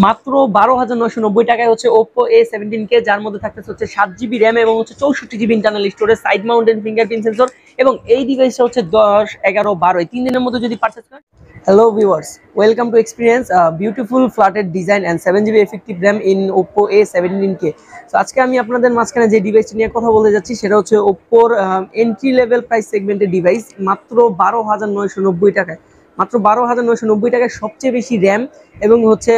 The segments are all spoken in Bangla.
মাত্র 12,990 টাকায় হচ্ছে Oppo A17k, যার মধ্যে থাকতেছে হচ্ছে 7GB র্যাম এবং হচ্ছে 64GB internal storage, side mounted fingerprint sensor, এবং এই ডিভাইসটা হচ্ছে 10, 11, 12 এই 3 দিনের মধ্যে যদি পারচেজ করেন। Hello viewers, welcome to experience beautiful flatted design and 7GB effective RAM in Oppo A17k। তো আজকে আমি আপনাদের মাঝখানে যে ডিভাইসটা নিয়ে কথা বলতে যাচ্ছি সেটা হচ্ছে ওপ্পোর এন্ট্রি লেভেল প্রাইস সেগমেন্টের ডিভাইস, মাত্র 12,990 টাকায়। মাত্র 12,990 টাকায় সবচেয়ে বেশি র্যাম এবং হচ্ছে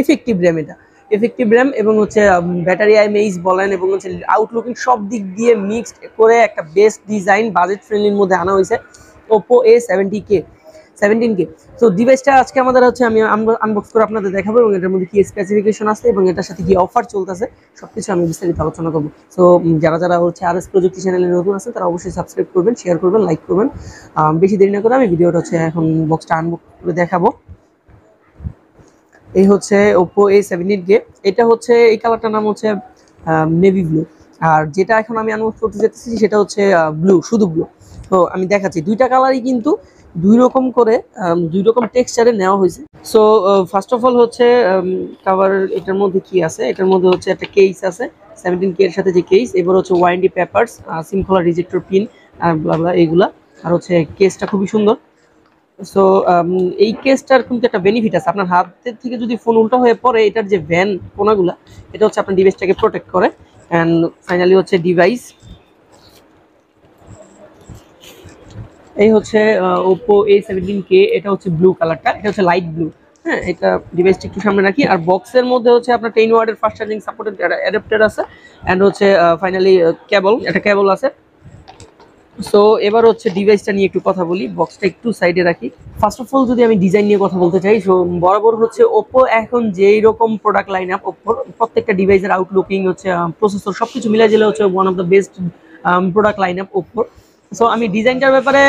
এফেক্টিভ র্যাম, এটা এফেক্টিভ র্যাম এবং হচ্ছে ব্যাটারি আইএমএইচ বলেন এবং হচ্ছে আউটলুকিং সব দিক দিয়ে মিক্সড করে একটা বেস্ট ডিজাইন বাজেট ফ্রেন্ডলির মধ্যে আনা হয়েছে Oppo A17k। তো ডিভাইসটা আজকে আমাদের হচ্ছে আমি আনবক্স করে আপনাদের দেখাবো এবং এটার মধ্যে কি স্পেসিফিকেশন আছে এবং এটার সাথে কি অফার চলতেছে সবকিছু আমি বিস্তারিত আলোচনা করবো। সো যারা হচ্ছে RS প্রযুক্তি চ্যানেলে নতুন আছে তারা অবশ্যই সাবস্ক্রাইব করবেন, শেয়ার করবেন, লাইক করবেন। বেশি দেরি না করে আমি ভিডিওটা হচ্ছে এখন বক্সটা আনবক্স করে দেখাবো। এই হচ্ছে Oppo A17k, এটা হচ্ছে এই কালারটার নাম হচ্ছে নেভি ব্লু, আর যেটা এখন আমি আনবক্স করতে যেতেছি সেটা হচ্ছে ব্লু, শুধু ব্লু। তো আমি দেখাচ্ছি দুইটা কালারই কিন্তু দুই রকম করে দুই রকম টেক্সচারে নেওয়া হয়েছে। সো ফার্স্ট অফ অল হচ্ছে কভার, এটার মধ্যে কি আছে, এটার মধ্যে হচ্ছে একটা কেস আছে 17k এর সাথে যে কেস, এবার হচ্ছে ওয়ারেন্টি পেপারস, সিম খোলা, রিজেক্টর পিন আর ব্লা এইগুলা, আর হচ্ছে কেসটা খুবই সুন্দর। সো এই কেসটার কিন্তু একটা বেনিফিট আছে, আপনার হাতের থেকে যদি ফোন উল্টা হয়ে পড়ে এটার যে ভ্যান কোনাগুলা এটা হচ্ছে আপনার ডিভাইসটাকে প্রোটেক্ট করে। অ্যান্ড ফাইনালি হচ্ছে ডিভাইস, এই হচ্ছে Oppo A17k, এটা হচ্ছে ব্লু কালারটা, এটা হচ্ছে লাইট ব্লু। হ্যাঁ, এটা ডিভাইসটা একটু সামনে রাখি। আর বক্সের মধ্যে হচ্ছে আপনার 10 ওয়াটের ফাস্ট চার্জিং সাপোর্টেড অ্যাডাপ্টার আছে অ্যান্ড হচ্ছে ফাইনালি কেবল, একটা কেবল আছে। সো এবার হচ্ছে ডিভাইসটা নিয়ে একটু কথা বলি, বক্সটা একটু সাইডে রাখি। ফার্স্ট অফ অল যদি আমি ডিজাইন নিয়ে কথা বলতে চাই, সো বরাবর হচ্ছে Oppo এখন যেই রকম প্রোডাক্ট লাইন আপ, Oppo প্রত্যেকটা ডিভাইসের আউটলুকিং হচ্ছে প্রসেসর সবকিছু মিলাই দিলে হচ্ছে one of the best product line up Oppo। So আমি ডিজাইনটার ব্যাপারে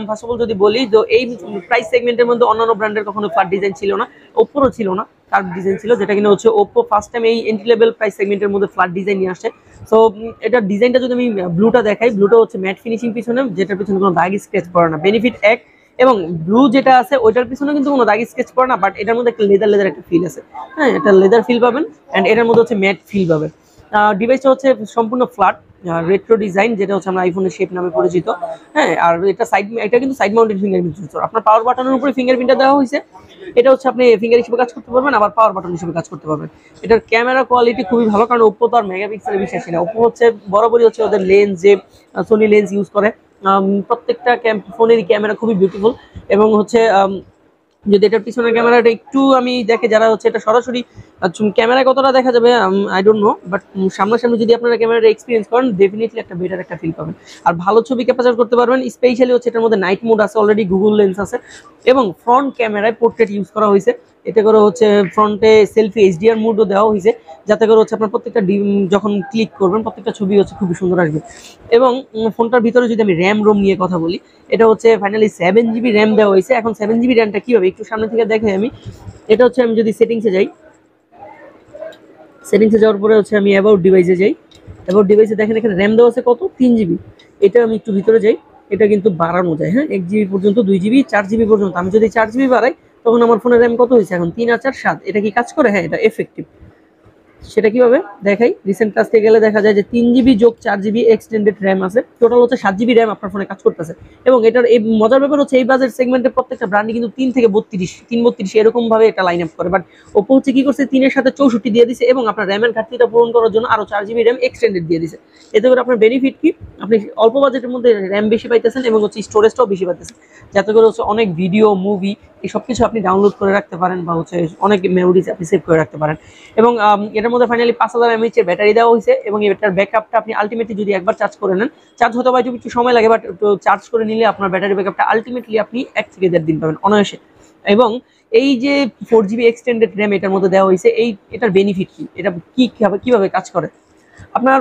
ফার্স্ট অফ অল যদি বলি, তো এই প্রাইস সেগমেন্টের মধ্যে অন্যান্য ব্র্যান্ডের কখনো ফ্ল্যাট ডিজাইন ছিল না, Oppoরও ছিল না, কার্ভ ডিজাইন ছিল, যেটা কিনা হচ্ছে Oppo ফার্স্ট টাইম এই এন্ট্রি লেভেল প্রাইস সেগমেন্টের মধ্যে ফ্ল্যাট ডিজাইন নিয়ে আসছে। সো এটার ডিজাইনটা যদি আমি ব্লুটা দেখাই, ব্লুটা হচ্ছে ম্যাট ফিনিশিং পিছনে, যেটার পিছনে কোনো দাগ স্কেচ পড়ে না, বেনিফিট এক। এবং ব্লু যেটা আছে ওইটার পিছনে কিন্তু কোনো দাগ স্কেচ পড়ে না, বাট এটার মধ্যে একটা লেদার একটা ফিল আছে। হ্যাঁ, এটা লেদার ফিল পাবেন অ্যান্ড এটার মধ্যে হচ্ছে ম্যাট ফিল পাবেন। ডিভাইসটা হচ্ছে সম্পূর্ণ ফ্ল্যাট রেট্রো ডিজাইন, যেটা হচ্ছে আমরা আইফোনের শেপ নামে পরিচিত। হ্যাঁ, আর এটা কিন্তু সাইড মাউন্টেড ফিঙ্গারপ্রিন্ট সেন্সর, আপনার পাওয়ার বাটনের উপরে ফিঙ্গারপ্রিন্টটা দেওয়া হয়েছে, এটা হচ্ছে আপনি ফিঙ্গার হিসেবে কাজ করতে পারবেন, আবার পাওয়ার বাটন হিসেবে কাজ করতে পারবেন। এটার ক্যামেরা কোয়ালিটি খুবই ভালো, কারণ Oppo তো আর মেগাপিক্সেলের বিশ্বাসী না, Oppo হচ্ছে বরাবরই হচ্ছে ওদের লেন্স, যে সোনি লেন্স ইউজ করে, প্রত্যেকটা ফোনেরই ক্যামেরা খুবই বিউটিফুল। এবং হচ্ছে যদি এটার পিছনের ক্যামেরাটা একটু আমি দেখে, যারা হচ্ছে এটা সরাসরি ক্যামেরায় কতটা দেখা যাবে আই ডোন্ট নো, বাট সামনাসামনি যদি আপনারা ক্যামেরাটা এক্সপিরিয়েন্স করেন ডেফিনেটলি একটা বেটার একটা ফিল পাবেন আর ভালো ছবি ক্যাপচার করতে পারবেন। স্পেশালি হচ্ছে এটার মধ্যে নাইট মোড আছে, অলরেডি গুগল লেন্স আছে এবং ফ্রন্ট ক্যামেরায় পোর্ট্রেট ইউজ করা হয়েছে, এতে করে হচ্ছে ফ্রন্টে সেলফি HDR মোডও দেওয়া হয়েছে, যাতে করে হচ্ছে আপনার প্রত্যেকটা যখন ক্লিক করবেন প্রত্যেকটা ছবি হচ্ছে খুবই সুন্দর আসবে। এবং ফোনটার ভিতরে যদি আমি র্যাম রোম নিয়ে কথা বলি, এটা হচ্ছে ফাইনালি 7GB র্যাম দেওয়া হয়েছে। এখন 7GB র্যামটা কীভাবে একটু সামনে থেকে দেখে আমি, এটা হচ্ছে আমি যদি সেটিংসে যাই, সেটিংসে যাওয়ার পরে হচ্ছে আমি অ্যাবাউট ডিভাইসে যাই, অ্যাবাউট ডিভাইসে দেখেন এখানে র্যাম দেওয়া আছে কত, 3GB। এটা আমি একটু ভিতরে যাই, এটা কিন্তু বাড়ানো যায়, হ্যাঁ 1GB পর্যন্ত, 2GB, 4GB পর্যন্ত। আমি যদি 4GB বাড়াই তখন আমার ফোনের র্যাম কত হয়েছে এখন, 3 আর 4 7। এটা কি কাজ করে? হ্যাঁ, এটা এফেক্টিভ। সেটা কিভাবে দেখাই, রিসেন্ট কাজতে গেলে দেখা যায় যে 3GB যোগ 4GB এক্সটেন্ডেড র্যাম আছে, টোটাল হচ্ছে 7GB র্যাম আপনার ফোনে কাজ করতেছে। এবং এটার এই মজার ব্যাপার হচ্ছে এই বাজেট সেগমেন্টের প্রত্যেকটা ব্র্যান্ডই কিন্তু 3 থেকে 32 এরকম ভাবে এটা লাইন আপ করে, বাট Oppo হচ্ছে কি করছে, 3 এর সাথে 64 দিয়ে দিছে এবং আপনার র্যামের ঘাটতিটা পূরণ করার জন্য আরো 4GB র্যাম এক্সটেন্ডেড দিয়ে দিছে। এতে করে আপনার বেনিফিট কি, আপনি অল্প বাজেটের মধ্যে র্যাম বেশি পাইতেছেন এবং হচ্ছে স্টোরেজটাও বেশি পাইতেছেন, যাতে করে হচ্ছে অনেক ভিডিও, মুভি এই সব কিছু আপনি ডাউনলোড করে রাখতে পারেন বা হচ্ছে অনেক মেমোরিজ আপনি সেভ করে রাখতে পারেন। এবং এটার মধ্যে ফাইনালি 5000 mAh এর ব্যাটারি দেওয়া হয়েছে এবং এটার ব্যাকআপটা আপনি আলটিমেটলি যদি একবার চার্জ করে নেন, চার্জ হতে পারে একটু সময় লাগে, বাট চার্জ করে নিলে আপনার ব্যাটারি ব্যাকআপটা আলটিমেটলি আপনি 1 থেকে 1.5 দিন পাবেন অনায়াসে। এবং এই যে 4GB এক্সটেন্ডেড র্যাম এটার মধ্যে দেওয়া হয়েছে, এটার বেনিফিট কি, এটা কিভাবে কাজ করে। আপনার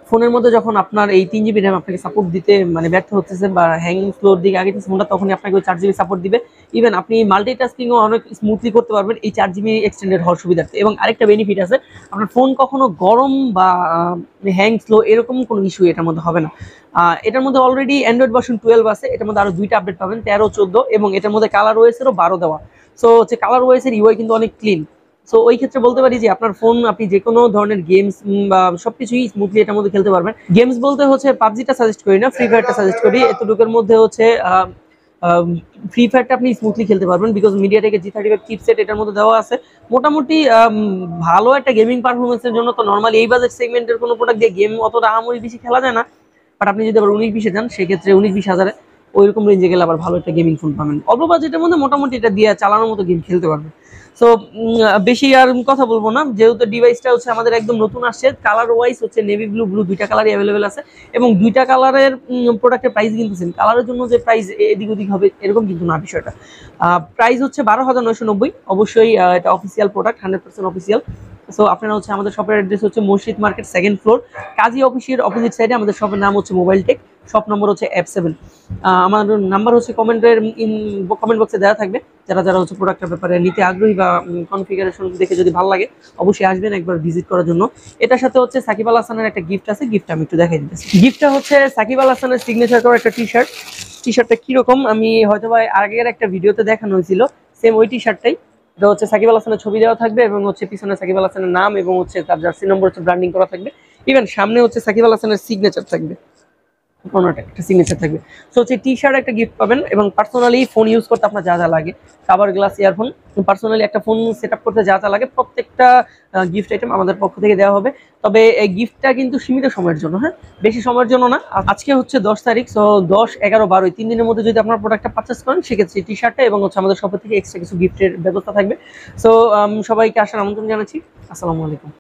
ফোনের মধ্যে যখন আপনার এই 3GB র্যাম আপনাকে সাপোর্ট দিতে মানে ব্যর্থ হচ্ছে বা হ্যাং স্লোর দিকে আগে ফোনটা, তখনই আপনাকে ওই 4GB সাপোর্ট দিবে। ইভেন আপনি মাল্টিটাস্কিংও অনেক স্মুথলি করতে পারবেন এই 4GB এক্সটেন্ডেড হওয়ার সুবিধার্থে। এবং আরেকটা বেনিফিট আছে, আপনার ফোন কখনো গরম বা হ্যাং স্লো এরকম কোনো ইস্যু এটার মধ্যে হবে না। এটার মধ্যে অলরেডি অ্যান্ড্রয়েড ভার্সন 12 আছে, এটার মধ্যে আরও 2টা আপডেট পাবেন, 13, 14, এবং এটার মধ্যে কালার ওএস এরও 12 দেওয়া। সো হচ্ছে কালার ওএস এর ইউআই কিন্তু অনেক ক্লিন, সো ওই ক্ষেত্রে বলতে পারি যে আপনার ফোন আপনি যে কোনো ধরনের গেমস বা সবকিছুই স্মুথলি এটার মধ্যে খেলতে পারবেন। গেমস বলতে হচ্ছে পাবজিটা সাজেস্ট করি না, ফ্রি ফায়ারটা সাজেস্ট করি। এতটুকুর মধ্যে হচ্ছে ফ্রি ফায়ারটা আপনি স্মুথলি খেলতে পারবেন, বিকজ মিডিয়াটেকের G35 চিপসেট এটার মধ্যে দেওয়া আছে। মোটামুটি ভালো একটা গেমিং পারফরমেন্সের জন্য। তো নর্মালি এই বাজেট সেগমেন্টের কোনো প্রোডাক্ট দিয়ে গেম অতটা আহামরি বেশি খেলা যায় না, বাট আপনি যদি আবার 19-20-এ যান সেক্ষেত্রে 19-20 হাজারে ওইরকম রেঞ্জে গেলে আবার ভালো একটা গেমিং ফোন পাবেন। অল্প বাজেটের মধ্যে মোটামুটি এটা দিয়ে চালানোর মতো গেম খেলতে পারবেন। সো বেশি আর কথা বলবো না, যেহেতু ডিভাইসটা হচ্ছে আমাদের একদম নতুন আসছে। কালার ওয়াইজ হচ্ছে নেভি ব্লু, ব্লু দুইটা কালারই অ্যাভেলেবেল আছে, এবং দুইটা কালারের প্রোডাক্টের প্রাইস কিন্তু সেম। কালারের জন্য যে প্রাইস এদিক ওদিক হবে এরকম কিন্তু না বিষয়টা। প্রাইস হচ্ছে 12,990। অবশ্যই এটা অফিসিয়াল প্রোডাক্ট, 100% অফিসিয়াল। সো আপনারা হচ্ছে আমাদের শপের অ্যাড্রেস হচ্ছে মসজিদ মার্কেট 2nd ফ্লোর, কাজী অফিসের অপোজিট সাইডে। আমাদের শপের নাম হচ্ছে মোবাইল টেক, শপ নম্বর হচ্ছে F7। আমার নাম্বার হচ্ছে কমেন্ট বক্সে দেওয়া থাকবে। যারা যারা হচ্ছে প্রোডাক্টের ব্যাপারে নিতে আগ্রহী বা কনফিগারেশন দেখে যদি ভালো লাগে অবশ্যই আসবেন একবার ভিজিট করার জন্য। এটার সাথে হচ্ছে সাকিব আল হাসানের একটা গিফট আছে, গিফট আমি একটু দেখাই দিতেছি। গিফটটা হচ্ছে সাকিব আল হাসানের সিগনেচার করা একটা টি-শার্ট। টি-শার্টটা কিরকম আমি হয়তো বা আগের একটা ভিডিওতে দেখানো হয়েছিল, সেম ওই টি-শার্টটাই। এটা হচ্ছে সাকিব আল হাসানের ছবি দেওয়া থাকবে, এবং হচ্ছে পিছনে সাকিব আল হাসানের নাম এবং হচ্ছে তার জার্সি নম্বর হচ্ছে ব্র্যান্ডিং করা থাকবে। ইভেন সামনে হচ্ছে সাকিব আল হাসানের সিগনেচার থাকবে, কোনোটা একটা সিগনেচার থাকবে। সো হচ্ছে টি-শার্ট একটা গিফট পাবেন, এবং পার্সোনালি ফোন ইউজ করতে আপনার যা যা লাগে, কাভার গ্লাস, ইয়ারফোন, পার্সোনালি একটা ফোন সেট আপ করতে যা যা লাগে প্রত্যেকটা গিফট আইটেম আমাদের পক্ষ থেকে দেওয়া হবে। তবে এই গিফটটা কিন্তু সীমিত সময়ের জন্য, হ্যাঁ, বেশি সময়ের জন্য না। আজকে হচ্ছে 10 তারিখ, সো 10, 11, 12 3 দিনের মধ্যে যদি আপনার প্রোডাক্টটা পারচেস করেন সেক্ষেত্রে টি-শার্টটা এবং হচ্ছে আমাদের শপ থেকে এক্সট্রা কিছু গিফটের ব্যবস্থা থাকবে। সো সবাইকে আসার আমন্ত্রণ জানাচ্ছি। আসসালামু আলাইকুম।